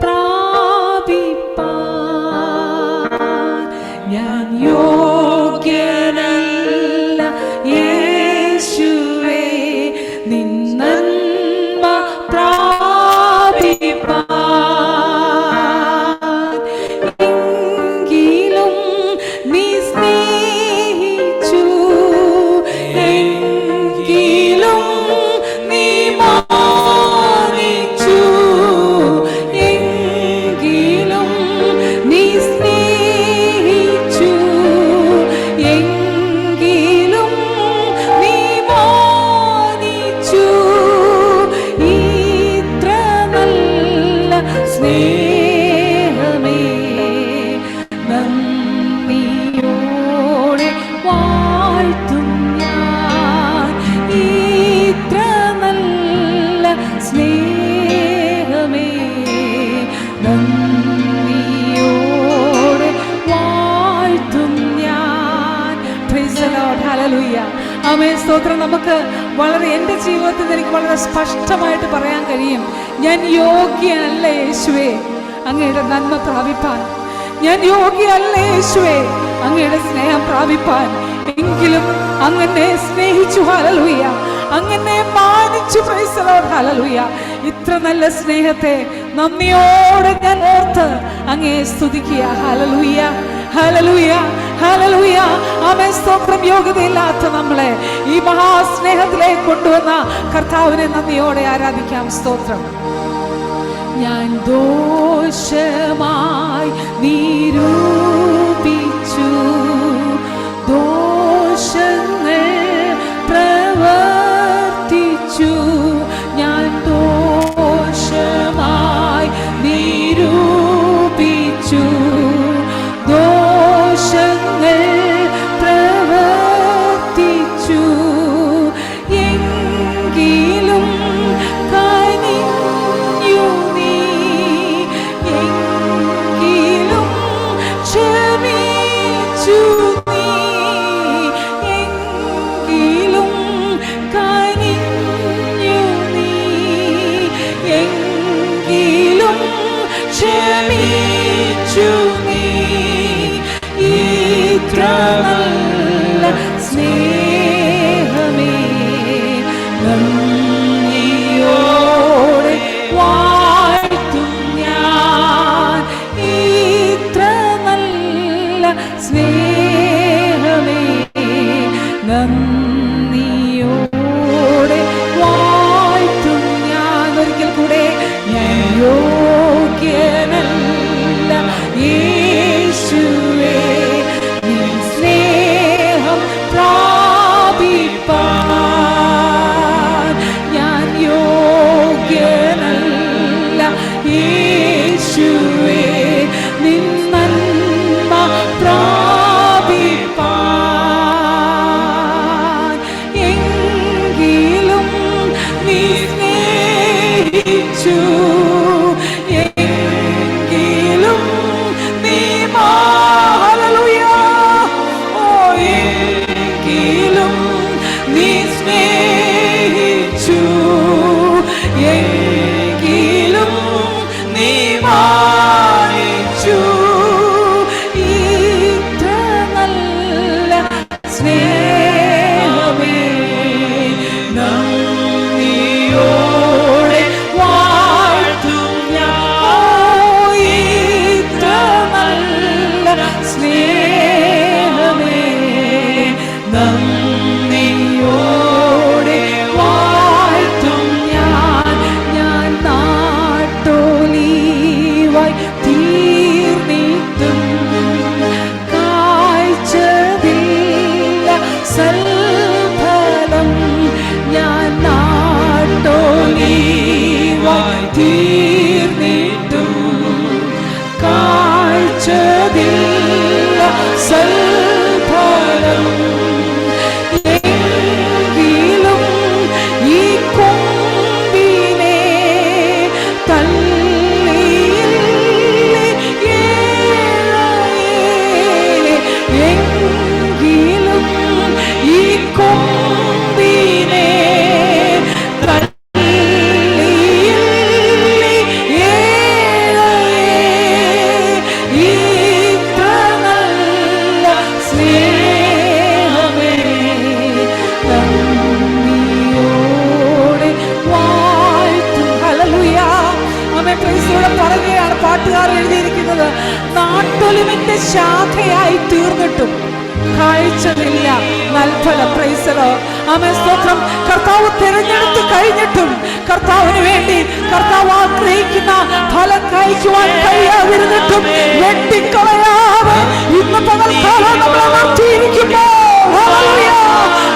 പ്രാപിപ്പാൻ ഞാൻ യോഗ്യനല്ല യേശുവേ, നിൻ നന്മ പ്രാപിപ്പാൻ. എങ്കിലും നീ സ്നേഹിച്ചു, എങ്കിലും നീ മാനിച്ചു, എങ്കിലും നീ സ്നേഹിച്ചു, എങ്കിലും നീ മാനിച്ചു. ഇത്ര നല്ല സ്നേഹമേ നന്ദിയോടെ വാഴ്ത്തും ഞാൻ. ഇത്ര നല്ല സ്നേഹമേ നന്ദിയോടെ വാഴ്ത്തും ഞാൻ. Praise the Lord. Hallelujah. ആമേൻ. സ്തോത്രം. നമുക്ക് വളരെ, എൻ്റെ ജീവിതത്തിൽ എനിക്ക് വളരെ സ്പഷ്ടമായിട്ട് പറയാൻ കഴിയും, ഞാൻ യോഗ്യനല്ല യേശുവേ അങ്ങയുടെ നന്മ പ്രാപിപ്പാൻ. ഞാൻ യോഗ്യനല്ല യേശുവേ അങ്ങയുടെ സ്നേഹം പ്രാപിപ്പാൻ. എങ്കിലും അങ്ങനെ സ്നേഹിച്ചു. ഹല്ലേലൂയ. അങ്ങനെ മാനിച്ചു. Praise the lord. ഹല്ലേലൂയ. ഇത്ര നല്ല സ്നേഹത്തെ നന്ദിയോടെ ഞാൻ ഓർത്ത് അങ്ങയെ സ്തുതിക്കുക. ഹല്ലേലൂയ, ഹല്ലേലൂയ, ഹല്ലേലൂയ. ആമേൻ. സ്തോത്രം. യോഗ്യതയില്ലാത്ത നമ്മളെ ഈ മഹാസ്നേഹത്തിലേക്ക് കൊണ്ടുവന്ന കർത്താവിനെ നന്ദിയോടെ ആരാധിക്കാം. സ്തോത്രം. ഞാൻ ദോഷമായി നിരൂപിച്ചു, ദോഷങ്ങൾ പ്രവർത്തിച്ചു. ഞാൻ ദോഷമായി നിരൂപിച്ചു, ദോഷങ്ങൾ പ്രവർത്തിച്ചു. എങ്കിലും കനിഞ്ഞു നീ, എങ്കിലും ക്ഷമിച്ചു നീ, എങ്കിലും കനിഞ്ഞു നീ, എങ്കിലും ക്ഷമിച്ചു നീ. ഇത്ര നല്ല സ്നേഹമേ നന്ദിയോടെ വാഴ്ത്തും ഞാൻ. ഇത്ര നല്ല സ്നേഹമേ നന്ദിയോടെ വാഴ്ത്തും ഞാൻ. ഒരിക്കൽ കൂടെ, ഞാൻ യോഗ്യനല്ല യേശുവേ നിൻ സ്നേഹം പ്രാപിപ്പാൻ. ഞാൻ യോഗ്യനല്ല യേശുവേ നിൻ നന്മ പ്രാപിപ്പാൻ. എങ്കിലും നീ സ്നേഹിച്ചു, എങ്കിലും നീ ഹല്ലേലൂയ. ഓ, എങ്കിലും നീ സ്നേഹിച്ചു, എങ്കിലും നീ പ്രൈസിലൂടെ പറയുകയാണ് പാട്ടുകാരൻ എഴുതിയിരിക്കുന്നത്, നാട്ടൊലിവിന്റെ ശാഖയായി തീർന്നിട്ടും കാഴ്ചയില്ല നൽഫലം. പ്രൈസലോ സ്തോത്രം. കർത്താവ് തിരഞ്ഞെടുത്ത് കഴിഞ്ഞിട്ടും കർത്താവിന് വേണ്ടി കർത്താവ് ആഗ്രഹിക്കുന്ന ഫലം കഴിക്കുവാൻ കഴിയാതിരുന്നിട്ടും വെട്ടിക്കളയാതെ ഇന്ന് പകൽക്കാലം നമ്മളെ നിർത്തിയിരിക്കുമ്പോ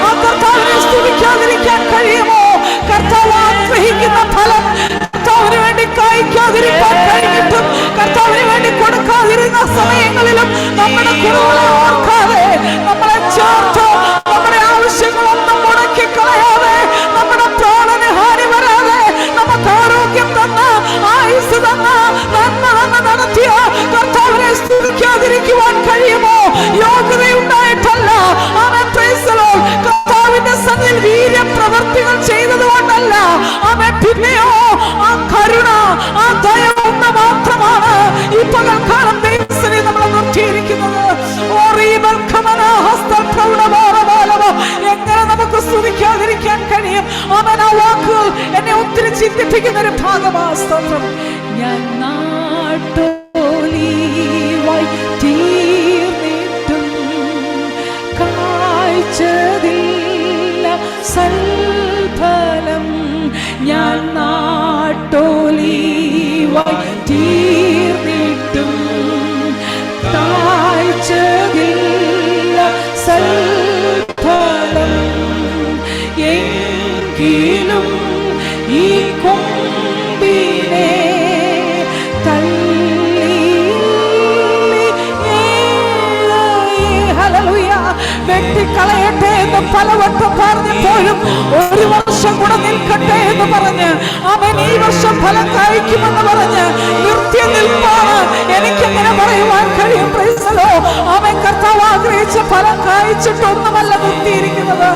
ആ കർത്താവിനെ സ്തുതിക്കാതിരിക്കാൻ കഴിയുമോ? കർത്താവ് ആഗ്രഹിക്കുന്ന ഫലം കർത്താവിന് വേണ്ടി കഴിക്കാതിരിക്കാൻ കഴിഞ്ഞിട്ടും കർത്താവിന് വേണ്ടി കൊടുക്കാതിരുന്ന സമയങ്ങളിലും നമ്മുടെ കുറവുകളെ ഓർക്കാതെ നമ്മളെ ചേർത്ത് നമ്മുടെ ആവശ്യങ്ങളൊന്നും മുടക്കി കളയാതെ നമ്മുടെ പ്രാണന് ഹാനി വരാതെ നമുക്ക് ആരോഗ്യം തന്ന ആയുസ് തന്ന നന്മ നടത്തിയ കർത്താവിനെ സ്തുതിക്കാതിരിക്കുവാൻ കഴിയുമോ? യോഗ്യതയുണ്ടായിട്ടല്ല, അവൻ കർത്താവിന്റെ സന്നിധിയിൽ വീര്യപ്രവർത്തികൾ ചെയ്തതുകൊണ്ടല്ല, അവൻ പിന്നെയോ ആ കരുണ ആ ദയ ഒന്ന് മാത്രമാണ് ഈ പകൽക്കാലം ദൈവസന്നിധിയിൽ നമ്മളെ നിർത്തിയിരിക്കുന്നത്. എങ്ങനെ നമുക്ക് സ്തുതിക്കാതിരിക്കാൻ കഴിയും? അവൻ ആ വാക്കുകൾ എന്നെ ഒത്തിരി ചിന്തിപ്പിക്കുന്ന ഒരു ഭാഗമാണ്. സ്തോത്രം. ഞാൻ നാട്ടോലിവായി തീർന്നിട്ടും കാഴ്ചതില്ല സൽഫലം. ഞാൻ നാട്ടോലിവായി തീർന്നിട്ടും കാഴ്ചതില്ല സൽഫലം. എങ്കിലും ഈ കൊമ്പിനെ വെട്ടിക്കളയട്ടെ എന്ന് പലവട്ടം പറഞ്ഞപ്പോഴും ഒരു വർഷം കൂടെ നിൽക്കട്ടെ എന്ന് പറഞ്ഞ് അവൻ ഈ വർഷം ഫലം കഴിക്കുമെന്ന് പറഞ്ഞ് നിർത്തി നിൽപ്പാണ്. എനിക്കെങ്ങനെ പറയുവാൻ കഴിയും? പ്രൈസലോ, അവൻ കർത്താവ് ആഗ്രഹിച്ച ഫലം കഴിച്ചിട്ടൊന്നുമല്ല നിർത്തിയിരിക്കുന്നത്.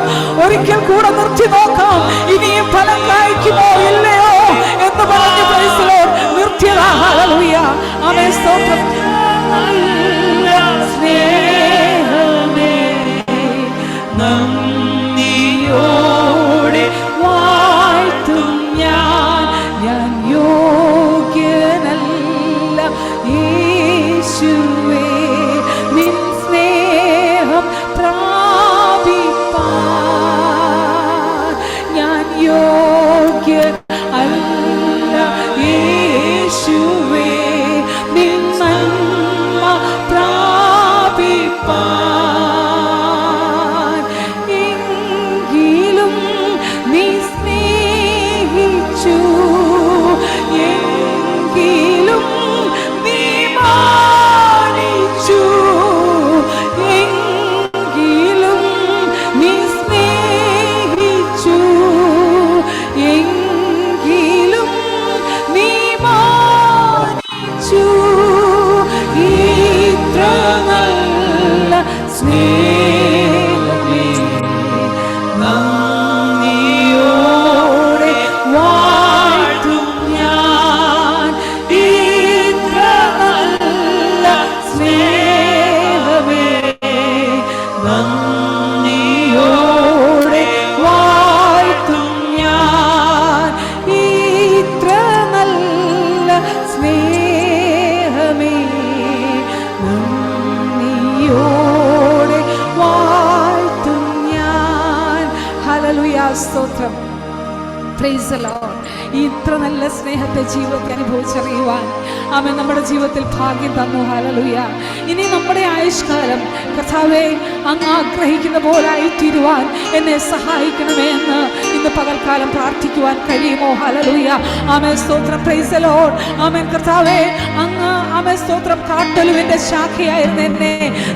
ഒരിക്കൽ കൂടെ നിർത്തി നോക്കാം, ഇനിയും ഫലം കഴിക്കുമോ ഇല്ലയോ എന്ന് പറഞ്ഞ് പ്രൈസലോ നിർത്തിയതാ. ഹല്ലേലൂയ. അവൻ സ്തോത്രം. നന്ദിയോടെ വാഴ്ത്തും ഞാൻ യോഗ്യനല്ല യേശുവേ, നിൻ സ്നേഹം പ്രാപിപ്പാൻ ഞാൻ യോഗ്യൻ അല്ല യേശുവേ, നിൻ നന്മ പ്രാപിപ്പാൻ. സ്തോത്രം. Praise the Lord. ഇത്ര നല്ല സ്നേഹത്തെ ജീവിതത്തിൽ അനുഭവിച്ചറിയുവാൻ അവൻ നമ്മുടെ ജീവിതത്തിൽ ഭാഗ്യം തന്നു. ഹല്ലേലൂയ. ഇനി നമ്മുടെ ആയുഷ്കാലം കർത്താവേ അങ്ങ് ആഗ്രഹിക്കുന്ന പോലായി തീരുവാൻ എന്നെ സഹായിക്കണമേ എന്ന് ഇന്ന് പകൽക്കാലം പ്രാർത്ഥിക്കുവാൻ കഴിയുമോ? ഹല്ലേലൂയ. ആമേൻ. സ്തോത്രം. Praise the lord. ആമേൻ. കർത്താവേ അങ്ങ് ആമേൻ സ്തോത്രം കാട്ടൊലിവിന്റെ ശാഖയായിരുന്നു എന്നെ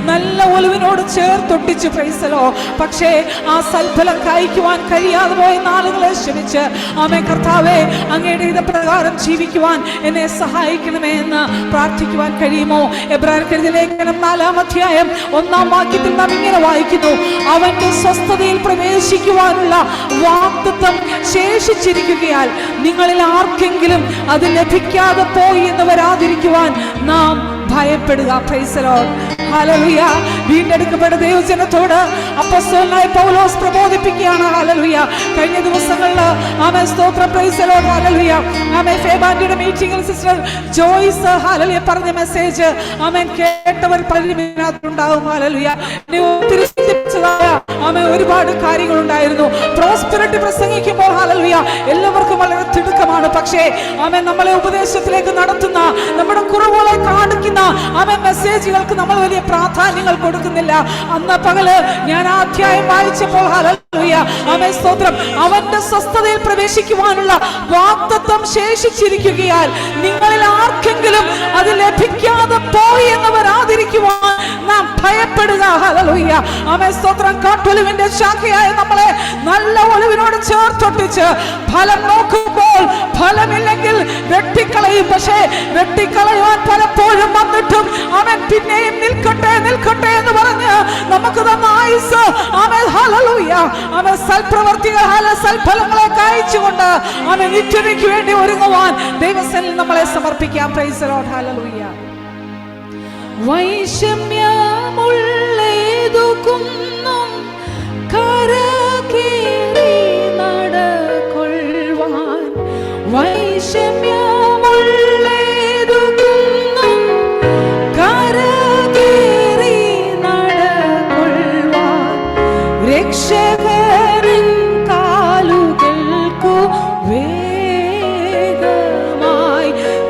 നല്ല ഒലിവിനോട് ചേർത്തൊട്ടിച്ചു. Praise the lord. പക്ഷേ ആ സൽഫലം കായ്ക്കുവാൻ കഴിയാതെ പോയ നാളുകളെ ക്ഷമിച്ച് ആമേൻ കർത്താവേ അങ്ങയുടെ ഇതപ്രകാരം ജീവിക്കുവാൻ എന്നെ സഹായിക്കണമേ എന്ന് പ്രാർത്ഥിക്കുവാൻ കഴിയുമോ? എബ്രായർക്കെഴുതിയ ലേഖനം 4-ാം അധ്യായം 1-ാം വാക്യത്തിൽ നാം ഇങ്ങനെ വായിക്കുന്നു, അവന്റെ സ്വസ്ഥതയിൽ പ്രവേശിക്കുവാനുള്ള വാഗ്ദത്തം ശേഷിച്ചിരിക്കുകയാൽ നിങ്ങളിൽ ആർക്കെങ്കിലും അത് ലഭിക്കാതെ പോയി എന്ന് വരാതിരിക്കുവാൻ നാം ഭയപ്പെടുക. Praise the lord. ഹല്ലേലൂയ. വീണ്ടെടുക്കപ്പെട്ട ദൈവജനത്തോട് അപ്പോസ്തലനായ പൗലോസ് പ്രബോധിപ്പിക്കുകയാണ്. ഹല്ലേലൂയ. കഴിഞ്ഞ ദിവസങ്ങളിൽ ആമേൻ സ്തോത്രം. Praise the lord. ഹല്ലേലൂയ. ആമേൻ ഫേബാൻഡിയുടെ മീറ്റിംഗിൽ സിസ്റ്റർ ജോയ്സ് ഹല്ലേലൂയ പറഞ്ഞ മെസ്സേജ് ആമേൻ കേട്ടവർ പലരും ഇതിനകത്തുണ്ടാവും. ഹല്ലേലൂയ. ആമേൻ ഒരുപാട് കാര്യങ്ങൾ ഉണ്ടായിരുന്നു. പ്രോസ്പെരിറ്റി പ്രസംഗിക്കുമ്പോൾ ഹല്ലേലൂയ എല്ലാവർക്കും വളരെ തിടുക്കമാണ്. പക്ഷേ ആമേൻ നമ്മളെ ഉപദേശത്തിലേക്ക് നടത്തുന്ന, നമ്മുടെ കുറവുകളെ കാണിക്കുന്ന ആമേൻ മെസ്സേജുകൾക്ക് നമ്മൾ വലിയ പ്രാധാന്യങ്ങൾ കൊടുക്കുന്നില്ല. അന്ന് പകല് ഞാൻ ആ അധ്യായം വായിച്ചപ്പോൾ ഹല്ലേലൂയ ആമേൻ സ്തോത്രം, അവന്റെ സ്വസ്ഥതയിൽ പ്രവേശിക്കുവാനുള്ള വാഗ്ദത്തം ശേഷിച്ചിരിക്കുകയാൽ നിങ്ങളിൽ ആർക്കെങ്കിലും അത് ലഭിക്കാതെ പോയി എന്ന് വരാതിരിക്കുവാൻ നാം ഭയപ്പെടുക. ഹല്ലേലൂയ ആമേൻ സ്തോത്രം. കാട്ടൊലിവിന്റെ ശാഖയായ നമ്മളെ നല്ല ഒലിവിനോട് ചേർത്തൊട്ടിച്ച് ഫലം നോക്കുമ്പോൾ ഫലമില്ലെങ്കിൽ വെട്ടിക്കളയും. പക്ഷേ വെട്ടിക്കളയുവാൻ പലപ്പോഴും വന്നിട്ടും അവൻ പിന്നെയും നിൽക്കട്ടെ നിൽക്കട്ടെ എന്ന് പറഞ്ഞ് നമുക്ക് തന്ന ആയുസ് ആമേൻ ഹല്ലേലൂയ ആമേൻ സൽപ്രവർത്തികൾ സൽഫലങ്ങളെ കായ്ച്ചുകൊണ്ട് ആമേൻ നിത്യതയ്ക്ക് വേണ്ടി ഒരുങ്ങുവാൻ ദൈവസന്നിധിയിൽ നമ്മളെ സമർപ്പിക്കാം. Price the lord. ഹല്ലേലൂയ. വൈഷമ്യമുള്ളേതു കുന്നും കരകേറി നടക്കൊള്ളുവാൻ, വൈഷമ്യമുള്ളേതു കുന്നും കരകേറി നടക്കൊള്ളുവാൻ, രക്ഷകൻ കാലുകൾക്കു വേഗമായി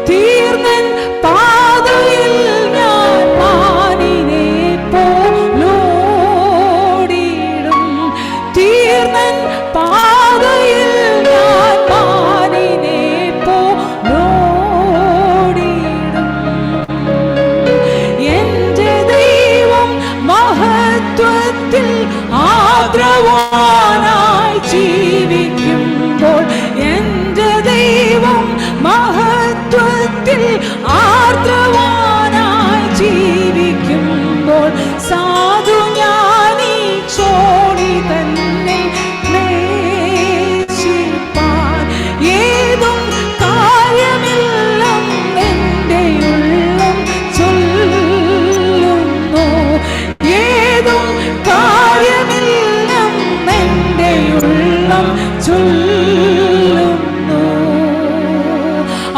തീർന്നൻ പാതയിൽ ഞാൻ മാനിനെ പോലോടിടും, തീർന്നൻ പാതയിൽ ഞാൻ മാനിനെ പോലോടിടും. എന്റെ ദൈവം മഹത്വത്തിൽ ആദ്രവാനായി ജീവിക്കുമ്പോൾ, എന്റെ ദൈവം മഹത്വത്തിൽ ആർദ്രവാനായി ജീവിക്കുമ്പോൾ, സാധു ജ്ഞാനി ചോടി തന്നെ ക്ലേശിപ്പാൻ ഏതും കാര്യമില്ലം എൻ്റെ ഉള്ളം ചൊല്ലുന്നു, ഏതും കാര്യമില്ലം എൻ്റെ ഉള്ളം ചൊല്ലുന്നു.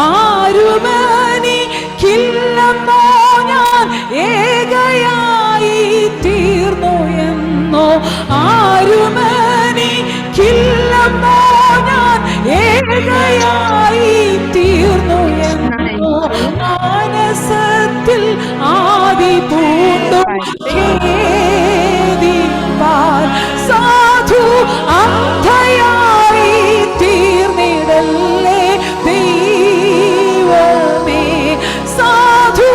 ആരുമെനിക്കില്ലെന്നോ ഞാൻ ഏകയായി തീർന്നു എന്നോ, ആരുമെനിക്കില്ലെന്നോ ഞാൻ ഏകയായി തീർന്നു എന്നോ, മാനസത്തിൽ ആദി പൂണ്ടും ഖേദിപ്പാൻ സാധു അന്ധയായി തീർന്നിടല്ലേ ദൈവമേ, സാധു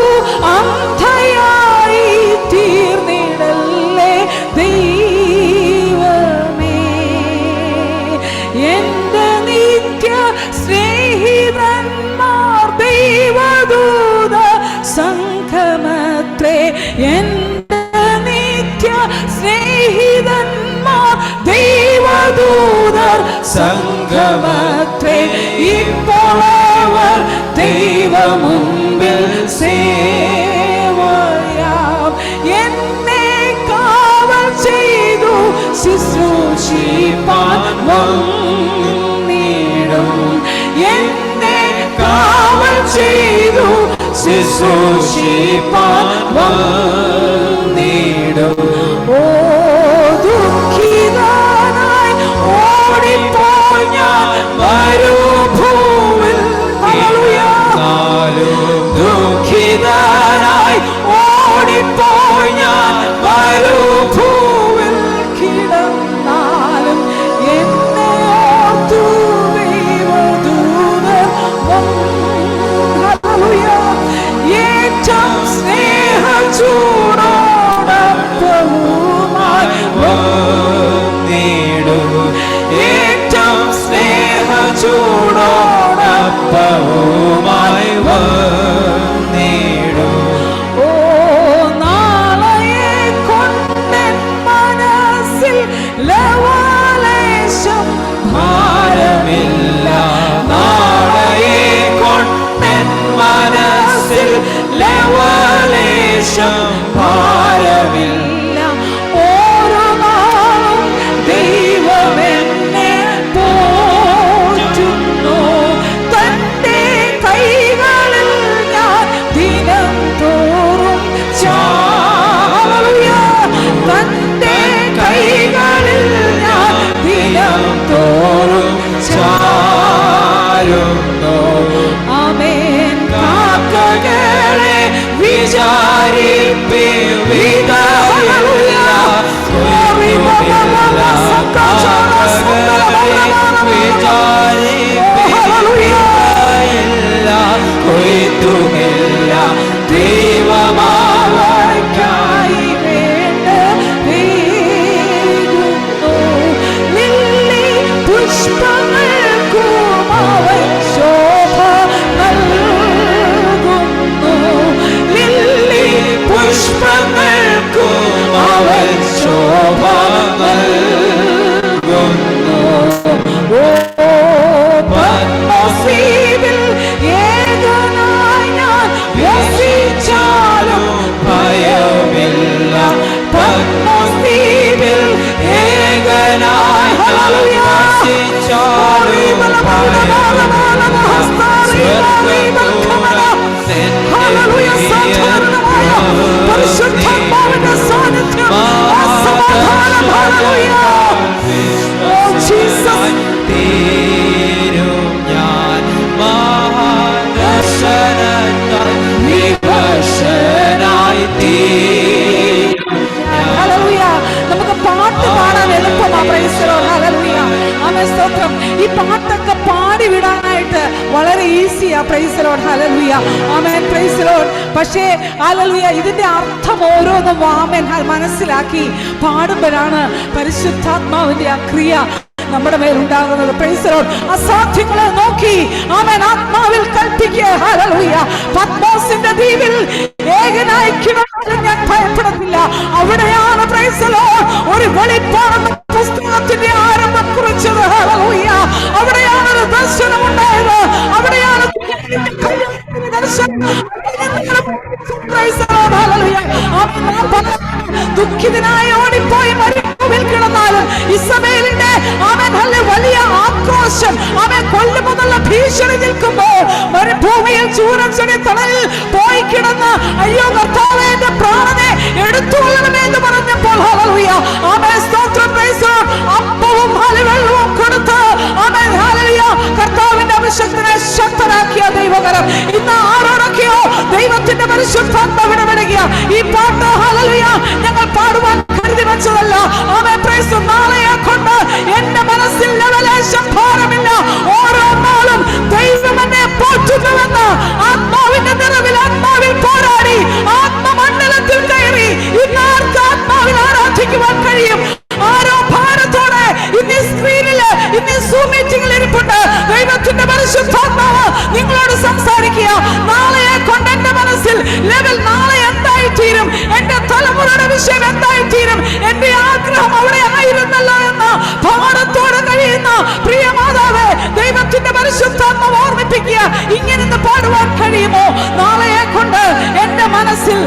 അന്ധയായി തീർന്നിടല്ലേ ദൈവമേ. എന്റെ നിത്യ സ്നേഹിതന്മാർ ദൈവദൂത സംഘമത്രേ, എന്റെ നിത്യ സ്നേഹിതന്മാർ ദൈവദൂതർ സംഘമത്രേ. ഇപ്പോൾ അവർ ദൈവമുമ്പിൽ സേവയാം, എന്നെ കാവൽ ചെയ്തു ശുശ്രൂഷിപ്പാൻ വന്നിടും, എന്നെ കാവൽ ചെയ്തു ശുശ്രൂഷിപ്പാൻ വന്നിടും. ഓ ദുഃഖിതനായി ഓടിപ്പോയി ഞാൻ മരുഭൂമിൽ, ദുഃഖിതനായി ഓടിപ്പോയി ഞാൻ മരുഭൂമിൽ കിടന്നാലും എന്നെ ഓർത്തു ദൈവദൂതർ ഏറ്റവും സ്നേഹ ചൂടോടൊപ്പം ലേശം ഭാരമില്ല. ഓരോ നാളും ദൈവമെന്നെ പോറ്റുന്നു. തന്റെ കൈകളിൽ ഞാൻ ദിനം തോറും തന്റെ കൈകളിൽ ഞാൻ ദിനം തോറും ചാരുന്നു. ആമേൻ. കാക്കകളെ വിചാരിപ്പില്ല, കൊയ്ത്തുമില്ല ദൈവമാവർക്കായി വേണ്ട വീഴുന്നു. ലില്ലി പുഷ്പങ്ങൾക്കും അവൻ ശോഭ നൽകുന്നു. ലില്ലി പുഷ്പങ്ങൾക്കും അവൻ ശോഭ നൽകുന്നു. ഓ പത്മസീവിൽ ഏകനായി ഞാൻ വസിച്ചാലും ഭയമില്ല. പത്മസീവിൽ ഏകനായി വസിച്ചാലും പരിശുദ്ധാത്മാവിന്റെ സാന്നിധ്യം ഞാൻ മഹാദർശനത്താൽ വിവശനായി തീരും. നമുക്ക് പാട്ട് പാടാൻ എളുപ്പമാണ്. Praise the lord. ഹല്ലേലൂയ. ആമേൻ. സ്തോത്രം. ഈ പാട്ടൊക്കെ പാടി വിടാനായിട്ട് വളരെ ഈസിയാ. Praise the lord. ഹല്ലേലൂയ. ആമേൻ. Praise the lord. പക്ഷേ ഹല്ലേലൂയ ഇതിന്റെ അർത്ഥം ഓരോന്നും ആമേൻ മനസ്സിലാക്കി പാടുമ്പോഴാണ് പരിശുദ്ധാത്മാവിന്റെ ആ ക്രിയ നമ്മുടെ മേലുണ്ടാകുന്നത്. Praise the lord. അസാധ്യങ്ങളെ നോക്കി ആമേൻ ആത്മാവിൽ കൽപ്പിക്കുക. ഹല്ലേലൂയ. പത്മോസിന്റെ ദ്വീപിൽ ഏകനായി കിടന്നാലും ഞാൻ ഭയപ്പെടുന്നില്ല. അവിടെയാണ് പ്രൈസ് ദി ലോർഡ് ഒരു വെളിപ്പാട് പുസ്തകത്തിന്റെ ആരംഭം കുറിച്ചത്. ഹല്ലേലൂയ. അവിടെയാണ് ഒരു ദർശനം ഉണ്ടായത്. അവിടെയാണ് ദുഃഖിതനായി ഓടിപ്പോയി മരുഭൂമിയിൽ കിടന്നാലും ഇസബേലിന്റെ വലിയ ആക്രോശം അവൻ കൊല്ലുമെന്നുള്ള ഭീഷണി നിൽക്കുമ്പോൾ മരുഭൂമിയിൽ ചൂരച്ചെടി തണലിൽ പോയി കിടന്ന് അയ്യോ കർത്താവേ എന്റെ പ്രാണനെ എടുത്തുകൊള്ളണമേ എന്ന് പറഞ്ഞപ്പോൾ ഹല്ലേലൂയ ആമേൻ. സ്തോത്രം. Praise the Lord. അപ്പവും വെള്ളവും കൊടുത്ത് ആമേൻ ഹല്ലേലൂയ കർത്താവിന്റെ അഭിഷേകത്തിനെ ശക്തനാക്കിയ ദൈവകരം ഇന്ന് ആരോടൊക്കെയോ ദൈവത്തിന്റെ പരിശുദ്ധാത്മാവ് ഇടപെടുക. ഈ പാട്ട് ഹല്ലേലൂയ ഞങ്ങൾ പാടുവാൻ കരുതി വെച്ചതല്ല. ആമേൻ. Praise the lord. നാളെയെ കൊണ്ട് എന്റെ മനസ്സിൽ ലേശം ഭാരമില്ല. ഓരോ നാളും ദൈവം എന്നെ പോറ്റുന്നുവെന്ന് ആത്മാവിന്റെ നിറവിൽ ആത്മാവിൽ പോരാടി ആത്മമണ്ഡലത്തിൽ കയറി ഇന്ന് ആർക്ക് ആത്മാവിൽ ആരാധിക്കുവാൻ കഴിയും? ആരോ ഭാരത്തോടെ ഇന്ന് സ്ക്രീനില് ഇന്ന് സൂം മീറ്റിംഗിൽ ഇരിപ്പുണ്ട്. ദൈവത്തിന്റെ പരിശുദ്ധാത്മാവ് നിങ്ങളോട് സംസാരിക്കുക. നാളെയെ കൊണ്ട് എന്റെ മനസ്സിൽ ലെവൽ നാളെ എന്തായി തീരും, എന്റെ തലമുറയുടെ വിഷയം എന്തായി തീരും, എന്റെ ആഗ്രഹം അവിടെ ആയിരുന്നല്ലോ എന്ന ഭാരത്തോടെ കഴിയുന്ന പ്രിയ മാതാവേ ദൈവത്തിന്റെ പരിശുദ്ധാത്മാവ് ഓർമ്മിപ്പിക്കുക. ഇങ്ങനെ പാടുവാൻ കഴിയുമോ? നാളെയെ കൊണ്ട് എന്റെ മനസ്സിൽ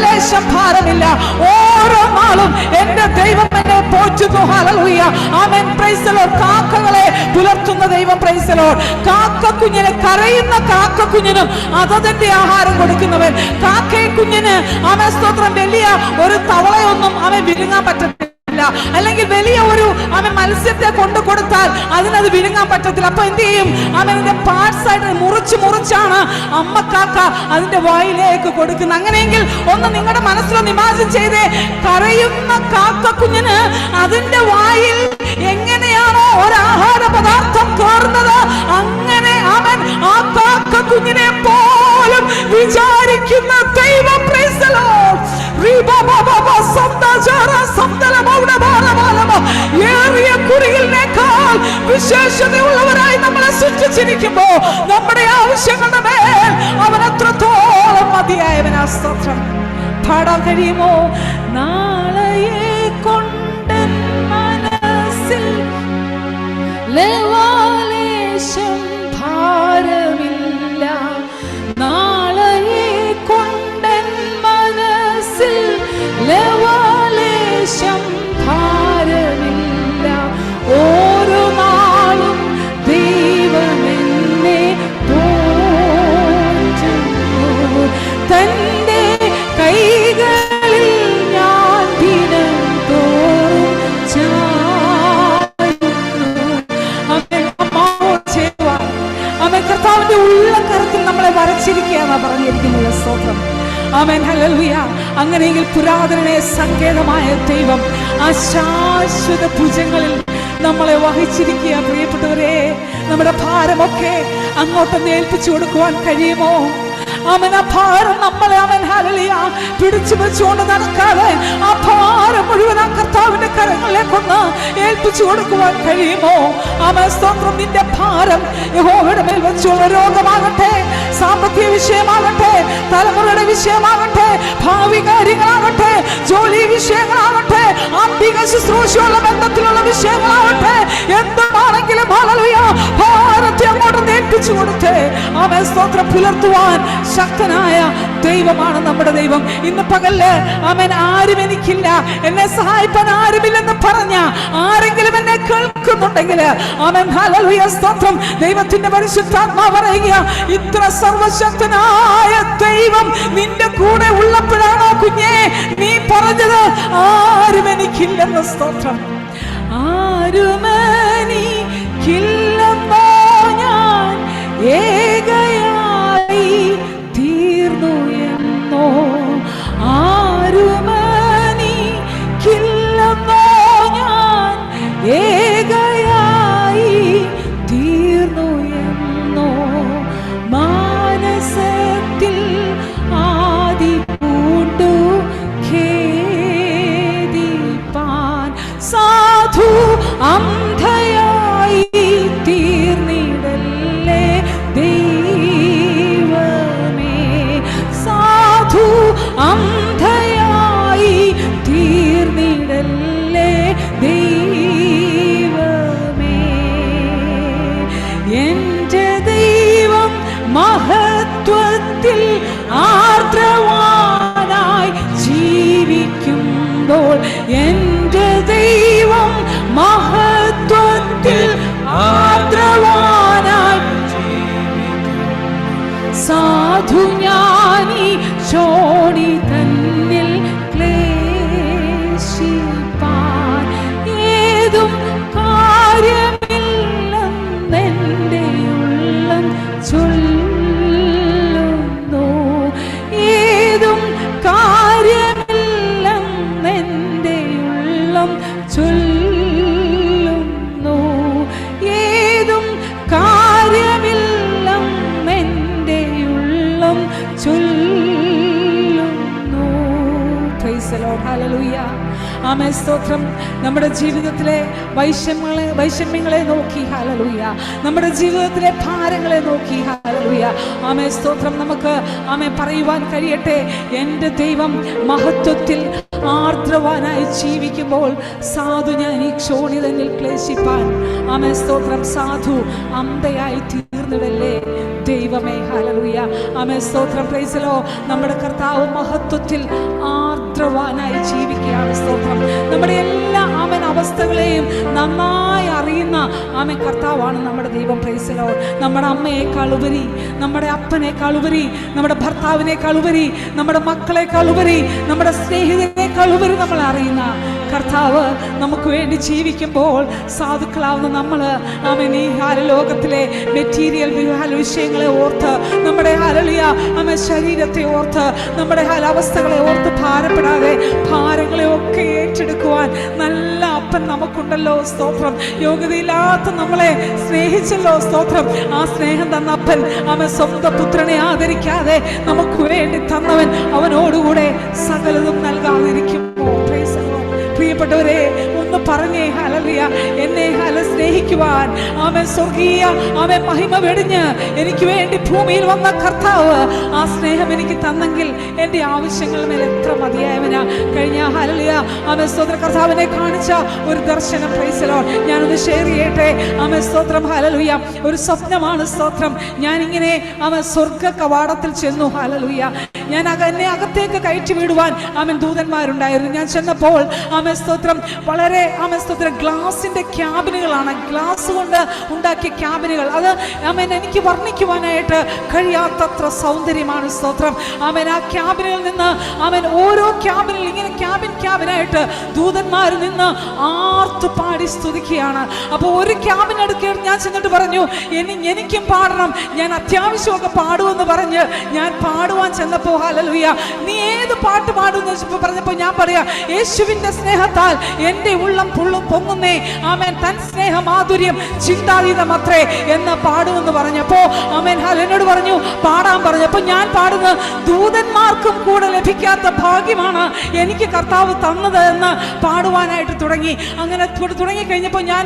ലേശം ഭാരമില്ല. ഓരോ നാളും എന്റെ ദൈവം എന്നെ പോറ്റുന്നു. ഹല്ലേലൂയ. ആമേൻ. Praise the lord. കാക്കകളെ പുലർത്തുന്ന ദൈവം. Price the Lord. കാക്കക്കുഞ്ഞിന് കരയുന്ന കാക്കക്കുഞ്ഞിനും അതതിന്റെ ആഹാരം കൊടുക്കുന്നവൻ. കാക്കയും കുഞ്ഞിന് ആമേൻ സ്തോത്രം വലിയ ഒരു തവളയൊന്നും അവൻ വിഴുങ്ങാൻ പറ്റത്തില്ല. അല്ലെങ്കിൽ വലിയ ഒരു അവൻ മത്സ്യത്തെ കൊണ്ടു കൊടുത്താൽ അതിനത് വിഴുങ്ങാൻ പറ്റത്തില്ല. അപ്പൊ എന്ത് ചെയ്യും? അവന്റെ പാർട്സ് ആയിട്ട് മുറിച്ചാണ് അമ്മ കാക്ക അതിന്റെ വായിലേക്ക് കൊടുക്കുന്നത്. അങ്ങനെയെങ്കിൽ ഒന്ന് നിങ്ങളുടെ മനസ്സിലൊന്ന് ഇമാജിൻ ചെയ്തേ. കരയുന്ന കാക്ക കുഞ്ഞിന് അതിന്റെ വായിൽ എങ്ങനെയാണോ ഒരാഹാര പദാർത്ഥം കയറുന്നത് അങ്ങനെ അവൻ ആ കാക്ക കുഞ്ഞിനെ പോലും വിചാരിക്കുന്ന ദൈവം. Price the Lord. ഏറിയ കുറിയിലേക്കാൾ വിശേഷതയുള്ളവരായി നമ്മളെ സൃഷ്ടിച്ചിരിക്കുമ്പോ നമ്മുടെ ആവശ്യങ്ങളുടെ മേൽ അവൻ അത്രത്തോളം മതിയായവനാ. സ്തോത്രം. പാടാൻ കഴിയുമോ? നാളെയെ കൊണ്ട് മനസ്സിൽ ലേശം ഭാരമില്ല. നാളെയെ കൊണ്ട് മനസ്സിൽ എന്നാ പറഞ്ഞിരിക്കുന്നത്. സ്തോത്രം. ആമേൻ. ഹല്ലേലൂയ. അങ്ങനെയെങ്കിൽ പുരാതനനെ സങ്കേതമായ ദൈവം ആ ശാശ്വത ഭുജങ്ങളിൽ നമ്മളെ വഹിച്ചിരിക്കുക. പ്രിയപ്പെട്ടവരെ, നമ്മുടെ ഭാരമൊക്കെ അങ്ങോട്ടൊന്ന് ഏൽപ്പിച്ചു കൊടുക്കുവാൻ കഴിയുമോ? അവൻ ആ ഭാരം നമ്മളെ അവൻ ഹല്ലേലൂയ പിടിച്ചു വെച്ചുകൊണ്ട് നടക്കാതെ ആ ഭാരം മുഴുവൻ ആ കർത്താവിന്റെ കരങ്ങളിലേക്കൊന്ന് ഏൽപ്പിച്ചു കൊടുക്കുവാൻ കഴിയുമോ? അവൻ സ്തോത്രം. നിന്റെ ഭാരം യഹോവയുടെ മേൽ വെച്ചുള്ള രോഗമാകട്ടെ, സാമ്പത്തിക വിഷയമാകട്ടെ, തലമുറയുടെ വിഷയമാകട്ടെ, ഭാവി കാര്യങ്ങളാകട്ടെ, ജോലി വിഷയങ്ങളാകട്ടെ, ആത്മീക ശുശ്രൂഷയുള്ള ബന്ധത്തിലുള്ള വിഷയങ്ങളാകട്ടെ, എന്താണെങ്കിലും ഹല്ലേലൂയ ഭാരത്തെ അങ്ങോട്ട് ഏൽപ്പിച്ചു കൊടുത്ത് അവൻ സ്തോത്രം പുലർത്തുവാൻ ശക്തനായ ദൈവമാണ് നമ്മുടെ ദൈവം. ഇന്ന് പകല് അവൻ ആരും എനിക്കില്ല, എന്നെ സഹായിപ്പാൻ ആരുമില്ലെന്ന് പറഞ്ഞ ആരെങ്കിലും എന്നെ കേൾക്കുന്നുണ്ടെങ്കിൽ അവൻ ഹല്ലേലൂയ സ്തോത്രം ദൈവത്തിന്റെ പരിശുദ്ധാത്മാവ് പറയുക, ഇത്ര സർവശക്തനായ ദൈവം നിന്റെ കൂടെ ഉള്ളപ്പോഴാണോ കുഞ്ഞേ നീ പറഞ്ഞത് ആരും എനിക്കില്ലെന്ന്? സ്തോത്രം. ആരുമെനിക്കില്ലെന്നോ ഞാൻ ഏകയായി തീർന്നു എന്നോ, ആരുമെനിക്കില്ലെന്നോ ഞാൻ ഏകയായി തീർന്നു എന്നോ, മാനസത്തിൽ ആദി പൂണ്ടു ഖേദിപ്പാൻ സാധു അന്ധയായി തീർന്നിടല്ലേ ദൈവമേ, സാധു അന്ധയായി തീർന്നിടല്ലേ ദൈവമേ. എൻ്റെ ദൈവം മഹത്വത്തിൽ ആർദ്രവാനായി ജീവിക്കുമ്പോൾ, എൻ്റെ ദൈവം മഹത്വത്തിൽ ആർദ്രവാനായി സാധു ഞാനീ ചോണി തന്നിൽ ക്ലേശിപ്പാൻ ഏതും കാര്യമില്ലെന്നെൻ്റെ ഉള്ളം ചൊല്ലുന്നു, ഏതും കാര്യമില്ലെന്നെൻ്റെ ഉള്ളം ചൊല്ലുന്നു, ഏതും കാര്യമില്ലെന്നെൻ്റെ ഉള്ളം ചൊല്ലുന്നു. Price the lord. ഹല്ലേലൂയ. ആമേൻ. സ്തോത്രം. നമ്മുടെ ജീവിതത്തിലെ വൈഷമ്യങ്ങളെ നോക്കി ഹല്ലേലൂയ, നമ്മുടെ ജീവിതത്തിലെ ഭാരങ്ങളെ നോക്കി ഹല്ലേലൂയ, ആമേൻ സ്തോത്രം, നമുക്ക് ആമേൻ പറയുവാൻ കഴിയട്ടെ, എൻ്റെ ദൈവം മഹത്വത്തിൽ ആർദ്രവാനായി ജീവിക്കുമ്പോൾ സാധു ഞാൻ ഈ ക്ഷോണിതനിൽ ക്ലേശിപ്പാൻ, ആമേൻ സ്തോത്രം, സാധു അന്ധയായി തീർന്നിടല്ലേ ദൈവമേ. ഹല്ലേലൂയ. ആമേൻ സ്തോത്രം. Praise the Lord. നമ്മുടെ കർത്താവ് മഹത്വത്തിൽ ആർദ്രവാനായി ജീവിക്കുകയാണ്. സ്തോത്രം. നമ്മുടെ എല്ലാ ആമേൻ അവസ്ഥകളെയും നന്നായി അറിയുന്ന ആമേൻ കർത്താവാണ് നമ്മുടെ ദൈവം. Price the Lord. നമ്മുടെ അമ്മയെക്കാൾ ഉപരി, നമ്മുടെ അപ്പനേക്കാൾ ഉപരി, നമ്മുടെ ഭർത്താവിനേക്കാൾ ഉപരി, നമ്മുടെ മക്കളെക്കാൾ ഉപരി, നമ്മുടെ സ്നേഹിതനേക്കാൾ ഉപരി നമ്മൾ അറിയുന്ന കർത്താവ് നമുക്ക് വേണ്ടി ജീവിക്കുമ്പോൾ സാധുക്കളാവുന്ന നമ്മൾ ആമേൻ ഈ ലോകത്തിലെ മെറ്റീരിയൽ വിഷയങ്ങളെ ഓർത്ത്, നമ്മുടെ ഹല്ലേലൂയ ആമേൻ ശരീരത്തെ ഓർത്ത്, നമ്മുടെ അവസ്ഥകളെ ഓർത്ത് ഭാരപ്പെടാതെ ഭാരങ്ങളെ ഒക്കെ ഏറ്റെടുക്കുവാൻ നല്ല അപ്പൻ നമുക്കുണ്ടല്ലോ. സ്തോത്രം. യോഗ്യതയില്ലാത്ത നമ്മളെ സ്നേഹിച്ചല്ലോ. സ്തോത്രം. ആ സ്നേഹം തന്ന അപ്പൻ അവൻ സ്വന്തം പുത്രനെ ആദരിക്കാതെ നമുക്ക് വേണ്ടി തന്നവൻ അവനോടുകൂടെ സകലതും നൽകാതിരിക്കുമോ? പ്രിയപ്പെട്ടവരെ, ഒന്ന് പറഞ്ഞേ ഹല്ലേലൂയ. എന്നെ സ്നേഹിക്കുവാൻ അവൻ സ്വർഗീയ അവൻ മഹിമ വെടിഞ്ഞ് എനിക്ക് വേണ്ടി ഭൂമിയിൽ വന്ന കർത്താവ് ആ സ്നേഹം എനിക്ക് തന്നെങ്കിൽ എൻ്റെ ആവശ്യങ്ങൾ മേൽ എത്ര മതിയായവനാ. കഴിഞ്ഞ ഹല്ലേലൂയ അവൻ സ്തോത്ര കർത്താവിനെ കാണിച്ച ഒരു ദർശനം, പ്രൈസ് ദി ലോർഡ്, ഞാനൊന്ന് ഷെയർ ചെയ്യട്ടെ. അവൻ സ്തോത്രം. ഹല്ലേലൂയ. ഒരു സ്വപ്നമാണ്. സ്തോത്രം. ഞാനിങ്ങനെ അവൻ സ്വർഗ കവാടത്തിൽ ചെന്നു. ഹല്ലേലൂയ. ഞാൻ എന്നെ അകത്തേക്ക് കയറ്റി വിടുവാൻ ദൂതന്മാരുണ്ടായിരുന്നു. ഞാൻ ചെന്നപ്പോൾ സ്തോത്രം വളരെ സ്തോത്രം ഗ്ലാസിന്റെ ക്യാബിനുകളാണ്, ഗ്ലാസ് കൊണ്ട് ഉണ്ടാക്കിയ ക്യാബിനുകൾ. അത് എനിക്ക് വർണ്ണിക്കുവാനായിട്ട് കഴിയാത്തത്ര സൗന്ദര്യമാണ്. സ്തോത്രം ആ ക്യാബിനുകളിൽ നിന്ന് ഓരോ ക്യാബിനിൽ ഇങ്ങനെ ക്യാബിനായിട്ട് ദൂതന്മാർ നിന്ന് ആർത്തു പാടി സ്തുതിക്കുകയാണ്. അപ്പോൾ ഒരു ക്യാബിനടുക്ക് ഞാൻ ചെന്നിട്ട് പറഞ്ഞു, എനിക്കും പാടണം, ഞാൻ അത്യാവശ്യമൊക്കെ പാടുമെന്ന് പറഞ്ഞ് ഞാൻ പാടുവാൻ ചെന്നപ്പോൾ ഹല്ലേലൂയ, നീ ഏത് പാട്ട് പാടുമെന്ന് പറഞ്ഞപ്പോൾ ഞാൻ പറയാ, യേശുവിന്റെ സ്നേഹത്താൽ എൻ്റെ ഉള്ളം പൊങ്ങുന്നേ, ആമേൻ, തൻ സ്നേഹ മാധുര്യം ചിന്താതീതമത്രേ എന്ന് പാടുമെന്ന് പറഞ്ഞപ്പോൾ എന്നോട് പറഞ്ഞു പാടാൻ പറഞ്ഞപ്പോൾ ഞാൻ പാടുന്നത് ദൂതന്മാർക്കും കൂടെ ലഭിക്കാത്ത ഭാഗ്യമാണ് എനിക്ക് കർത്താവ് തന്നത് എന്ന് പാടുവാനായിട്ട് തുടങ്ങി. അങ്ങനെ തുടങ്ങി കഴിഞ്ഞപ്പോൾ ഞാൻ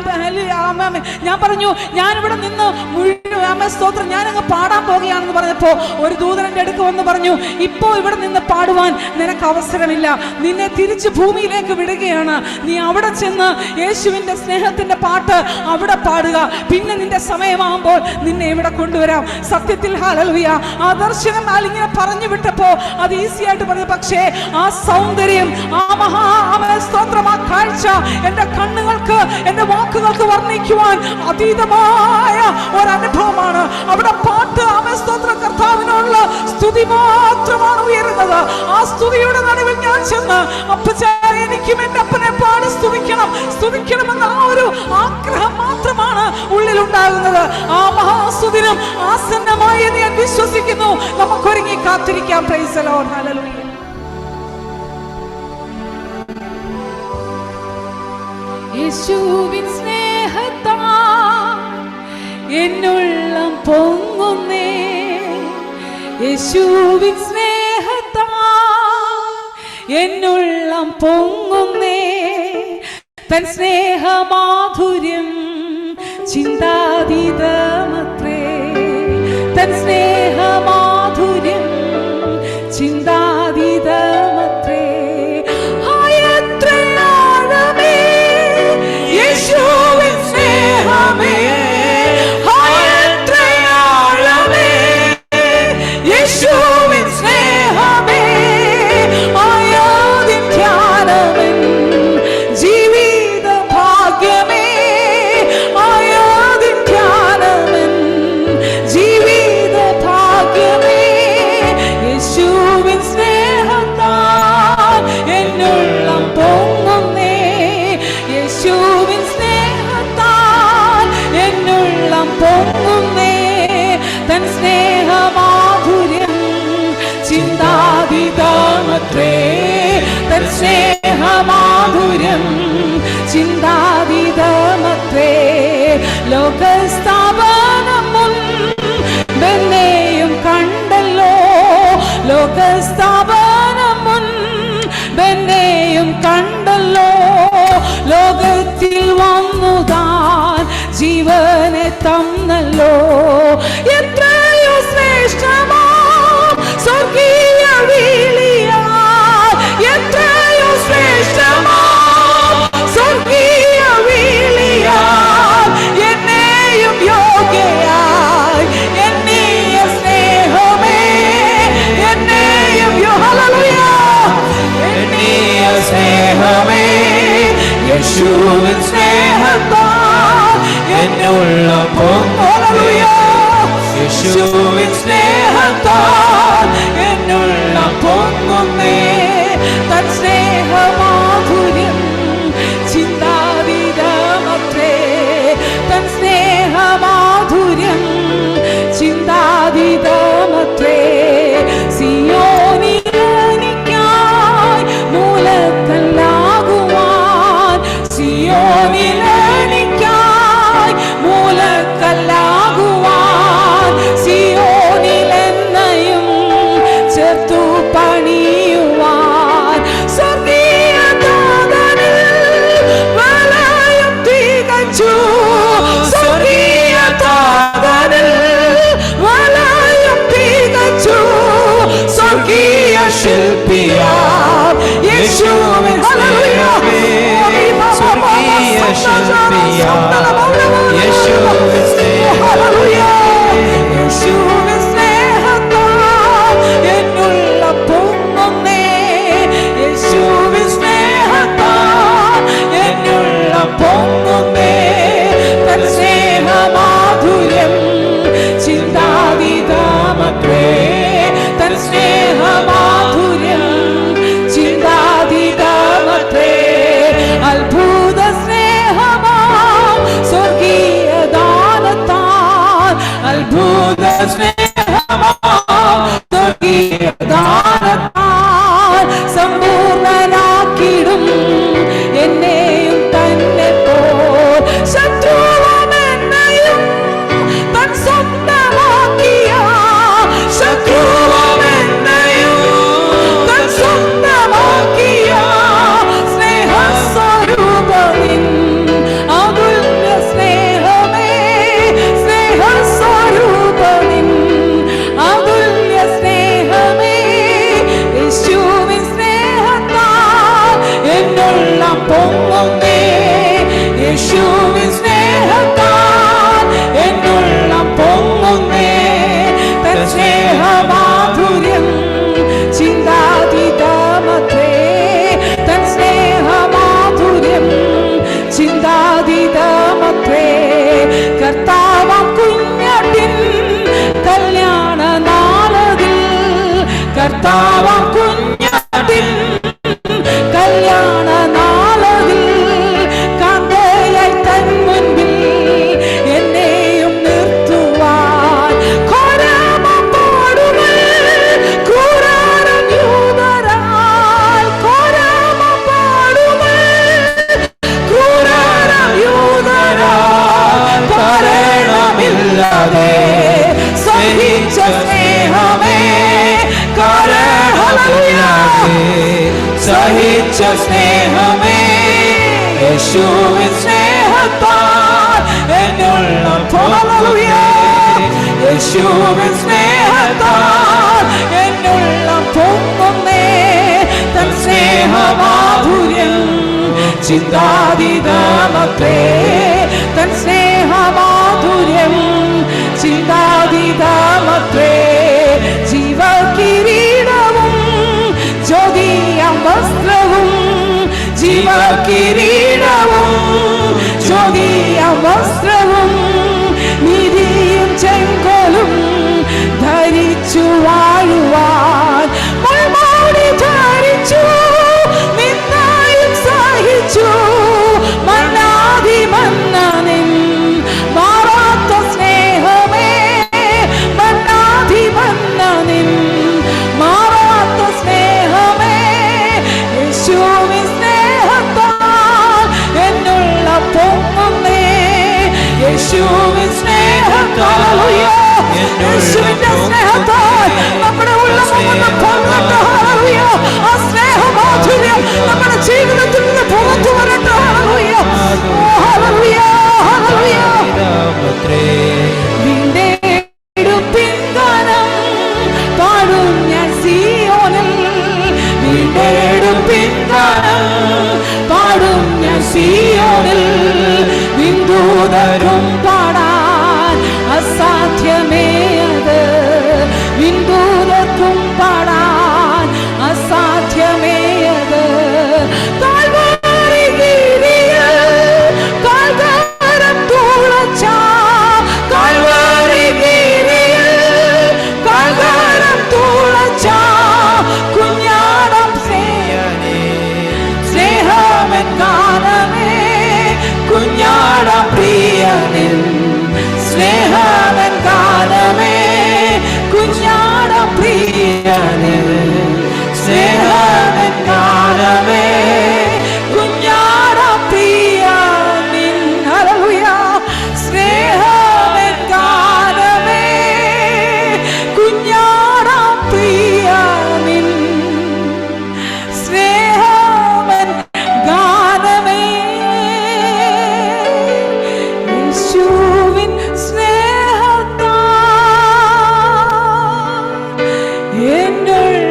പറഞ്ഞു, ഞാനിവിടെ നിന്ന് മുഴുവൻ സ്തോത്രം ഞാനങ്ങ് പാടാൻ പോകുകയാണെന്ന് പറഞ്ഞപ്പോൾ ഒരു ദൂതന്റെ അടുക്ക് വന്ന് പറഞ്ഞു, ഇപ്പോൾ ഇവിടെ നിന്ന് പാടുവാൻ നിനക്ക് അവസരമില്ല, നിന്നെ തിരിച്ച് ഭൂമിയിലേക്ക് വിടുകയാണ്. നീ അവിടെ ചെന്ന് യേശുവിന്റെ സ്നേഹത്തിന്റെ പാട്ട് അവിടെ പാടുക, പിന്നെ നിന്റെ സമയമാകുമ്പോൾ നിന്നെ ഇവിടെ കൊണ്ടുവരാം. സത്യത്തിൽ ഹല്ലേലൂയ, ആ ദർശനം ഇങ്ങനെ പറഞ്ഞു വിട്ടപ്പോ അത് ഈസി ആയിട്ട് പറഞ്ഞു. പക്ഷേ ആ സൗന്ദര്യം, സ്തോത്രം, ആ കാഴ്ച എൻ്റെ കണ്ണുകൾക്ക്, എൻ്റെ വാക്കുകൾക്ക് വർണ്ണിക്കുവാൻ അതീതമായ ഒരനുഭവമാണ്. അവിടെ പാട്ട് സ്തോത്രം കർത്താവിനുള്ള സ്തുതി മാത്രമാണ് ഉയരുന്നത്. ആ സ്തുതിയുടെ നടുവിൽ ഞാൻ ചെന്ന് എനിക്കും എൻ്റെ അപ്പനെ പാടി സ്തുതിക്കണമെന്ന ആ ഒരു ആഗ്രഹം മാത്രമാണ് ഉള്ളിലുണ്ടാകുന്നത്. ആ മഹാസ്തുതിനും ആസന്നമായി ഞാൻ വിശ്വസിക്കുന്നു. നമുക്കൊരുങ്ങി കാത്തിരിക്കാം. Price the lord. ഹല്ലേലൂയ. യേശുവിൻ സ്നേഹത്താൽ എന്നുള്ളം പൊങ്ങുന്നേ, യേശുവിൻ സ്നേഹത്താൽ എന്നുള്ളം പൊങ്ങുന്നേ, തൻ സ്നേഹമാധുര്യം ചിന്താതീതമത്രേ, തൻ സ്നേഹമാധുര്യം ചിന്താതീതമത്രേ. ആയത്രയാഴമേ യേശുവിൻ സ്നേഹമേ, ആയത്രയാഴമേ യേശുവിൻ സ്നേഹമേ, ആയാതിൻ ധ്യാനമൻ ജീവിത ഭാഗ്യമേ, ആയാതിൻ ധ്യാനമൻ ജീവിത ഭാഗ്യമേ. യേശുവിൻ സ്നേഹത്താൽ എന്നുള്ളം പൊങ്ങുന്നേ, യേശുവിൻ സ്നേഹത്താൽ എന്നുള്ളം പൊങ്ങുന്നേ, തൻ സ്നേഹമാധുര്യം ചിന്താതീതമത്രേ, തൻ സ്നേഹമാധുര്യം ചിന്താതീതമത്രേ. ലോകസ്ഥാപനം മുൻപെന്നെയും കണ്ടല്ലോ, ലോകസ്ഥാപനം മുൻപെന്നെയും കണ്ടല്ലോ, ലോകത്തിൽ വന്നുതാൻ ജീവനെ തന്നല്ലോ. എത്രയോ ശ്രേഷ്ഠമാം സ്വർഗീയ വിളിയാൽ, എത്രയോ ശ്രേഷ്ഠമാം സ്വർഗീയ വിളിയാൽ എന്നെയും യോഗ്യയായി എണ്ണീയ സ്നേഹമേ, എന്നെയും ഹല്ലേലൂയ, എണ്ണീയ സ്നേഹമേ, യേശുവിൻ സ്നേഹത്താൽ എന്നുള്ളം പൊങ്ങുന്നേ, യേശുവിൻ സ്നേഹത്താൽ എന്നുള്ളം പൊങ്ങുന്നേ, തൻ സ്നേഹമാധുര്യം ചിന്താതീതമത്രേ, തൻ സ്നേഹമാധുര്യം ചിന്താതീതമത്രേ. സിയോനിലെനിക്കായി മൂലക്കല്ലാകുവാൻ, സിയോനിലെനിക്കായി മൂലക്കല്ലാകുവാൻ, സിയോനിലെന്നയും ചേർത്തു പണിയുവാൻ, സ്വർഗീയ താതനിൽ വലയം തികച്ചു, സ്വർഗീയ താതനിൽ വലയം തികച്ചു, സ്വർഗീയ ശില്പിയാം യേശുവിൻ സ്നേഹമേ, സ്വർഗീയ ശില്പിയാം യേശുവിൻ സ്നേഹമേ, യേശുവിൻ സ്നേഹത്താൽ എന്നുള്ളം സ്നേഹമാധുര്യം ചിന്താതീതമത്രേ. അത്ഭുത സ്നേഹമാം സ്വർഗീയ ദാനത്താൽ, അത്ഭുത സ്നേഹമാം സ്വർഗീയ ദാനത്താൽ സമ്പൂർണ്ണനാക്കിടും എന്നെയും തന്നെ പോൽ. ശത്രുവമെന്നെയും തൻ സ്വന്തമാക്കിയ, ശത്രുവമെന്നെയും തൻ സ്വന്തമാക്കിയ സ്നേഹസ്വരൂപനിൻ അതുല്യ സ്നേഹമേ, സ്നേഹസ്വരൂപനിൻ അതുല്യ സ്നേഹമേ. യേശുവിൻ സ്നേഹത്താൽ എന്നുള്ള പൊങ്ങുന്നേ, യേശുവിൻ സ്നേഹത്താൽ എന്നുള്ള പൊങ്ങുന്നേ. തൻ സ്നേഹമാധുര്യം ചിന്താതീതമത്രേ, തൻ സ്നേഹമാധുര്യം ചിന്താതീതമത്രേ. കർത്താവാം കുഞ്ഞാട്ടിൻ കല്യാണ നാളതിൽ, കർത്താവാം കുഞ്ഞാട്ടിൻ കല്യാണ നാളതിൽ കാന്തയായി തൻ മുൻപിൽ എന്നെയും നിർത്തുവാൻ ഘോരമം പാടുമേ ക്രൂരൻ യൂദരാൽ, ഘോരമം പാടുമേ ക്രൂരൻ യൂദരാൽ. കാരണമില്ലാതെ സഹിച്ച സ്നേഹമേ, കാരണമില്ലാതെ സഹിച്ച സ്നേഹമേ. യേശുവിൻ സ്നേഹത്താൽ എന്നുള്ള പൊങ്ങുന്നേ, യേശുവിൻ സ്നേഹത്താൽ എന്നുള്ള പൊങ്ങുന്നേ. തൻ സ്നേഹമാധുര്യം ചിന്താതീതമത്രേ, തൻ സ്നേഹമാധുര്യം ചിന്താതീതമത്രേ. ജീവകിരീടവും ജ്യോതിയാം വസ്ത്രവും, ജീവകിരീടവും ജ്യോതിയാം വസ്ത്രവും നീതിയും ചെങ്കോലും ധരിച്ചു വാഴുവാൻ മൽമൂടി ധരിച്ചു നിന്നായും സഹിച്ചു. മന്നാതി മന്നനിൻ മാറാത്ത സ്നേഹമേ, മന്നാതി മന്നനിൻ മാറാത്ത സ്നേഹമേ. യേശുവിൻ സ്നേഹത്താൽ എന്നുള്ള പൊങ്ങുന്നേ, യേശുവിൻ സ്നേഹത്താൽ, യേശുവിന്റെ സ്നേഹത്താൽ നമ്മുടെ ഉള്ളമൊന്ന് പൊങ്ങട്ടെ. ഹല്ലേലൂയ. ആ സ്നേഹമാധുര്യം നമ്മുടെ ജീവിതത്തിൽ നിന്ന് പുറത്തു വരട്ടെ. ഹല്ലേലൂയ, ഹല്ലേലൂയ, ഹല്ലേലൂയ. വീണ്ടെടുപ്പിൻ ഗാനം പാടും ഞാൻ സിയോനിൽ, വീണ്ടെടുപ്പിൻ ഗാനം പാടും ഞാൻ സിയോനിൽ. വിന്ദൂതരും പാടാൻ അസാധ്യമേ അത്, വിന്ദൂതർക്കും പാടാൻ അസാധ്യമേ അത്. കാൽവരിഗിരിയിൽ കാൽഭാരം തുളച്ച, കാൽവരിഗിരിയിൽ കാൽഭാരം തുളച്ച കുഞ്ഞാടം സ്നേഹമെൻ ഗാനമേ, കുഞ്ഞാടം പ്രിയനിൻ സ്നേഹമെൻ ഗാനമേ, കുഞ്ഞാടം പ്രിയനിൻ സ്നേഹമെൻ ഗാനമേ, കുഞ്ഞാടം പ്രിയനിൻ. ഹല്ലേലൂയ. സ്നേഹമെൻ ഗാനമേ, കുഞ്ഞാടം പ്രിയനിൻ സ്നേഹമെൻ ഗാനമേ. യേശുവിൻ സ്നേഹത്താൽ എന്നുള്ള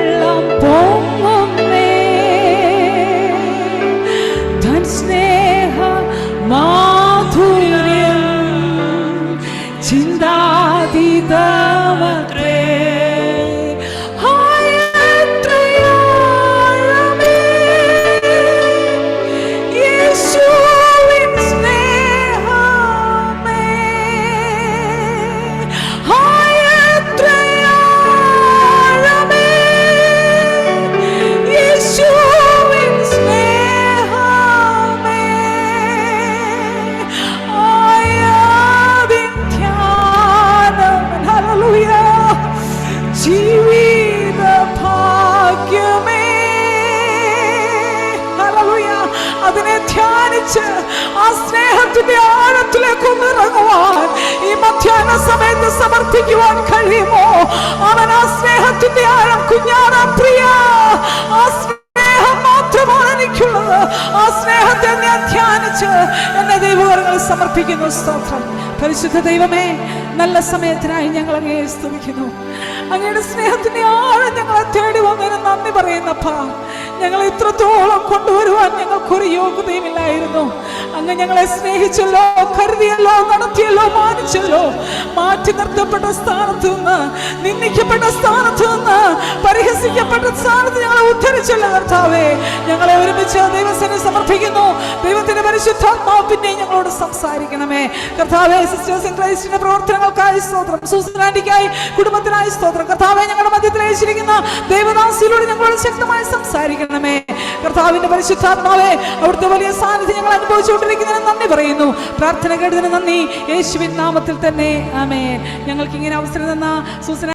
ധ്യാനിച്ച് ആ സ്നേഹത്തിന്റെ ആഴത്തിലേക്ക് ഒന്നിറങ്ങുവാൻ ഈ മധ്യാഹ്ന സമയത്ത് സമർപ്പിക്കുവാൻ കഴിയുമോ? അവൻ ആ സ്നേഹത്തിന്റെ ആഴം കുഞ്ഞാടാ പ്രിയ, ആ സ്നേഹം മാത്രമാണ് എനിക്കുള്ളത്. ആ സ്നേഹത്തെ ഞാൻ ധ്യാനിച്ച് എന്നെ ദൈവകരങ്ങളിൽ സമർപ്പിക്കുന്നു. സ്തോത്രം. പരിശുദ്ധ ദൈവമേ, നല്ല സമയത്തിനായി ഞങ്ങൾ അങ്ങയെ സ്തുതിക്കുന്നു. അങ്ങയുടെ സ്നേഹത്തിന്റെ ആഴം ഞങ്ങളെ തേടി വന്നതിന് നന്ദി പറയുന്നപ്പാ. ഞങ്ങളെ ഇത്രത്തോളം കൊണ്ടുവരുവാൻ ഞങ്ങൾക്കൊരു യോഗ്യതയുമില്ലായിരുന്നു. അങ്ങ് ഞങ്ങളെ സ്നേഹിച്ചല്ലോ, കരുതിയല്ലോ, നടത്തിയല്ലോ, മാനിച്ചല്ലോ. മാറ്റി നിർത്തപ്പെട്ട സ്ഥാനത്ത് നിന്ന്, നിന്ദിക്കപ്പെട്ട സ്ഥാനത്ത് നിന്ന്, പരിഹസിക്കപ്പെട്ട സ്ഥാനത്ത് ഞങ്ങളെ ഉദ്ധരിച്ചല്ലോ കർത്താവേ. ഞങ്ങളെ ഒരുമിച്ച് ദൈവസേന സമർപ്പിക്കുന്നു. ദൈവത്തിന്റെ പരിശുദ്ധാത്മാവ് പിന്നെ ഞങ്ങളോട് സംസാരിക്കണമേ കർത്താവേ. സിസ്റ്റേഴ്സ് ഇൻ ക്രൈസ്റ്റിന്റെ പ്രവർത്തനങ്ങൾക്കായി സ്തോത്രം. സൂസനാന്റിക്കായി, കുടുംബത്തിനായി സ്തോത്രം കർത്താവേ. ഞങ്ങളുടെ മധ്യത്തിൽ അയച്ചിരിക്കുന്ന ദൈവദാസിയിലൂടെ ഞങ്ങളോട് ശക്തമായി സംസാരിക്കണമേ കർത്താവിന്റെ പരിശുദ്ധാത്മാവേ. അവിടുത്തെ വലിയ സാന്നിധ്യം ഞങ്ങൾ അനുഭവിച്ചുകൊണ്ടിരിക്കുന്നതിന് നന്ദി പറയുന്നു. പ്രാർത്ഥന കേട്ടതിന് നന്ദി, യേശുവിൻ നാമത്തിൽ തന്നെ ആമേൻ. ഞങ്ങൾക്ക് ഇങ്ങനെ അവസരം തന്ന സൂസന